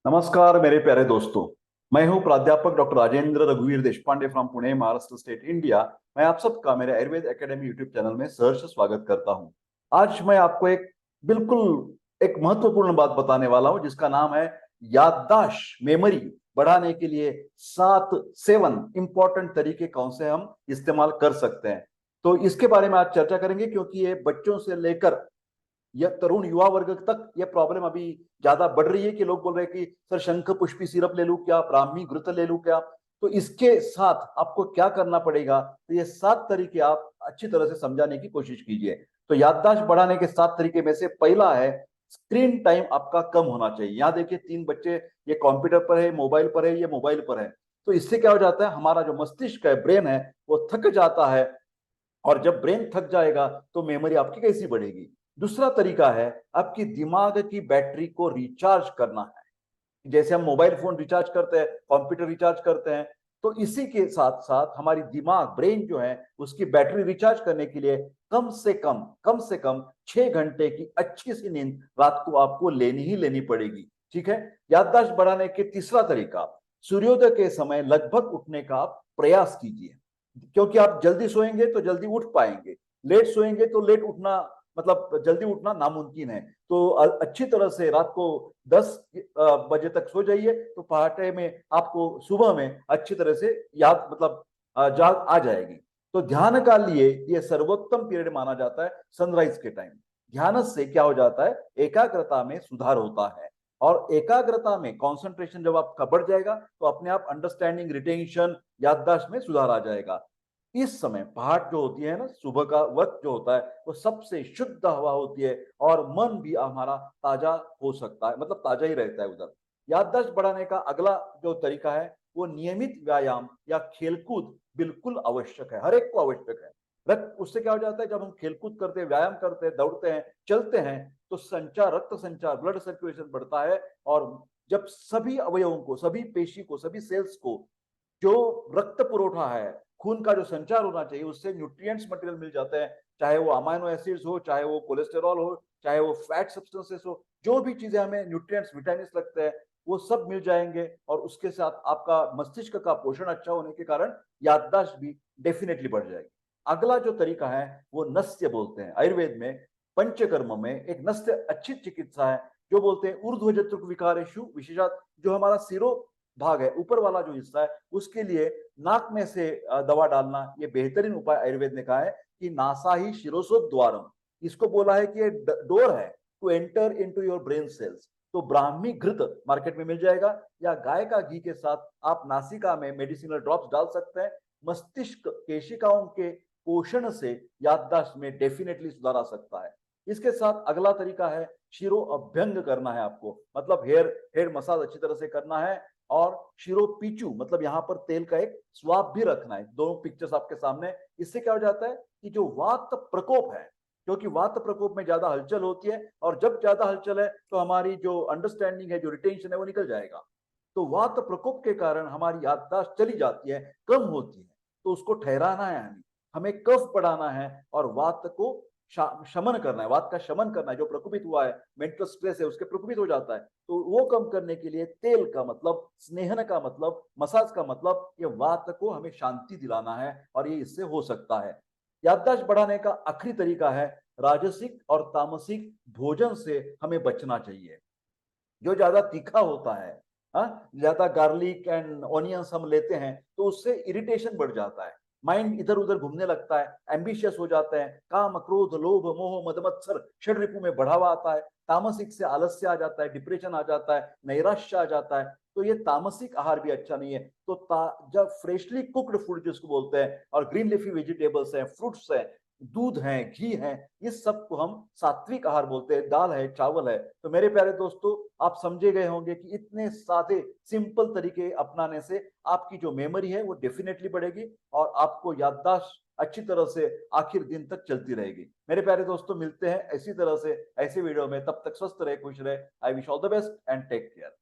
नमस्कार मेरे प्यारे दोस्तों। मैं हूं प्राध्यापक डॉक्टर राजेंद्र रघुवीर Deshpande from Pune, Maharashtra state, India. मैं आप सबका मेरे आयुर्वेद एकेडमी यूट्यूब चैनल में सहर्ष स्वागत करता हूं। आज मैं आपको एक महत्वपूर्ण बात बताने वाला हूं जिसका नाम है याददाश्त, मेमोरी बढ़ाने के लिए 7 इंपॉर्टेंट तरीके कौन से हम इस्तेमाल कर सकते हैं। तो इसके बारे में आज चर्चा करेंगे क्योंकि ये बच्चों से लेकर यह तरुण युवा वर्ग तक यह प्रॉब्लम अभी ज्यादा बढ़ रही है कि लोग बोल रहे हैं कि सर शंख पुष्पी सिरप ले लूं क्या, ब्राह्मी घृत ले लूं क्या। तो इसके साथ आपको क्या करना पड़ेगा, तो ये 7 तरीके आप अच्छी तरह से समझाने की कोशिश कीजिए। तो याददाश्त बढ़ाने के 7 तरीके में से पहला है स्क्रीन टाइम आपका कम होना चाहिए। यहाँ देखिए 3 बच्चे, ये कंप्यूटर पर है, मोबाइल पर है, ये मोबाइल पर है। तो इससे क्या हो जाता है, हमारा जो मस्तिष्क है, ब्रेन है, वो थक जाता है। और जब ब्रेन थक जाएगा तो मेमोरी आपकी कैसी बढ़ेगी। दूसरा तरीका है आपकी दिमाग की बैटरी को रिचार्ज करना है। जैसे हम मोबाइल फोन रिचार्ज करते हैं, कंप्यूटर रिचार्ज करते हैं, तो इसी के साथ साथ हमारी दिमाग, ब्रेन जो है, उसकी बैटरी रिचार्ज करने के लिए कम से कम 6 घंटे की अच्छी सी नींद रात को आपको लेनी ही लेनी पड़ेगी। ठीक है। याददाश्त बढ़ाने के तीसरा तरीका, सूर्योदय के समय लगभग उठने का आप प्रयास कीजिए। क्योंकि आप जल्दी सोएंगे तो जल्दी उठ पाएंगे, लेट सोएंगे तो लेट उठना, मतलब जल्दी उठना नामुमकिन है। तो अच्छी तरह से रात को 10 बजे तक सो जाइए, तो पहाटे में आपको सुबह में अच्छी तरह से याद, मतलब जाग आ जाएगी। तो ध्यान का लिए ये सर्वोत्तम पीरियड माना जाता है सनराइज के टाइम। ध्यान से क्या हो जाता है, एकाग्रता में सुधार होता है। और एकाग्रता में कंसंट्रेशन जब आपका बढ़ जाएगा तो अपने आप अंडरस्टैंडिंग, रिटेंशन, याददाश्त में सुधार आ जाएगा। इस समय पहाड़ जो होती है ना, सुबह का वक्त जो होता है, वो सबसे शुद्ध हवा होती है और मन भी हमारा ताजा हो सकता है, मतलब ताजा ही रहता है उधर। याददाश्त बढ़ाने का अगला जो तरीका है वो नियमित व्यायाम या खेलकूद बिल्कुल आवश्यक है, हर एक को आवश्यक है। रक्त, उससे क्या हो जाता है, जब हम खेलकूद करते हैं, व्यायाम करते हैं, दौड़ते हैं, चलते हैं, तो संचार, रक्त संचार, ब्लड सर्कुलेशन बढ़ता है। और जब सभी अवयवों को, सभी पेशी को, सभी सेल्स को जो रक्त पुरवठा है, खून का जो संचार होना चाहिए, उससे न्यूट्रिएंट्स मटेरियल मिल जाते हैं। चाहे वो अमाइनो एसिड्स हो, चाहे वो कोलेस्टेरॉल हो, चाहे वो फैट सब्सटेंसेस हो, जो भी चीजें हमें न्यूट्रिएंट्स, विटामिन लगते हैं, वो सब मिल जाएंगे। और उसके साथ आपका मस्तिष्क का पोषण अच्छा होने के कारण याददाश्त भी डेफिनेटली बढ़ जाएगी। अगला जो तरीका है वो नस्य बोलते हैं आयुर्वेद में। पंचकर्म में एक नस्य अच्छी चिकित्सा है, जो बोलते हैं ऊर्ध्वजत्रुक विकारेशु विशेषत, जो हमारा सिरो भाग है, ऊपर वाला जो हिस्सा है, उसके लिए नाक में से दवा डालना ये बेहतरीन उपाय आयुर्वेद ने कहा है कि नासा ही शिरोसोद्वारम, इसको बोला है कि ये डोर है to enter into your brain cells. तो ब्राह्मी घृत मार्केट में मिल जाएगा, या गाय का घी के साथ आप नासिका में मेडिसिनल ड्रॉप्स डाल सकते हैं। मस्तिष्क केशिकाओं के पोषण से याददाश्त में डेफिनेटली सुधार आ सकता है। इसके साथ अगला तरीका है शिरो अभ्यंग करना है आपको, मतलब हेयर हेड मसाज अच्छी तरह से करना है। और शिरो पीचू, मतलब यहाँ पर तेल का एक स्वाब भी रखना है। दोनों पिक्चर्स आपके सामने। इससे क्या हो जाता है कि जो वात प्रकोप है, क्योंकि वात प्रकोप में ज्यादा हलचल होती है, और जब ज्यादा हलचल है तो हमारी जो अंडरस्टैंडिंग है, जो रिटेंशन है, वो निकल जाएगा। तो वात प्रकोप के कारण हमारी याददाश्त चली जाती है, कम होती है। तो उसको ठहराना है, हमें हमें कफ बढ़ाना है और वात को शमन करना है, वात का शमन करना है। जो प्रकोपित हुआ है, मेंटल स्ट्रेस है, उसके प्रकोपित हो जाता है, तो वो कम करने के लिए तेल का मतलब, स्नेहन का मतलब, मसाज का मतलब, ये वात को हमें शांति दिलाना है, और ये इससे हो सकता है। याददाश्त बढ़ाने का आखिरी तरीका है राजसिक और तामसिक भोजन से हमें बचना चाहिए। जो ज्यादा तीखा होता है, हाँ, ज्यादा गार्लिक एंड ऑनियंस हम लेते हैं, तो उससे इरिटेशन बढ़ जाता है, माइंड इधर उधर घूमने लगता है, एम्बिशियस हो जाते हैं, काम, क्रोध, लोभ, मोह, मद मत्सर षड रिपु में बढ़ावा आता है। तामसिक से आलस्य आ जाता है, डिप्रेशन आ जाता है, नैराश्य आ जाता है। तो ये तामसिक आहार भी अच्छा नहीं है। तो जब फ्रेशली कुक्ड फूड जिसको बोलते हैं, और ग्रीन लीफी वेजिटेबल्स हैं, फ्रूट्स हैं, दूध है, घी है, इस सब को हम सात्विक आहार बोलते हैं। दाल है, चावल है। तो मेरे प्यारे दोस्तों, आप समझे गए होंगे कि इतने सादे सिंपल तरीके अपनाने से आपकी जो मेमोरी है वो डेफिनेटली बढ़ेगी, और आपको याददाश्त अच्छी तरह से आखिर दिन तक चलती रहेगी। मेरे प्यारे दोस्तों, मिलते हैं ऐसी तरह से ऐसे वीडियो में। तब तक स्वस्थ रहे, खुश रहे। I wish all the best and take care.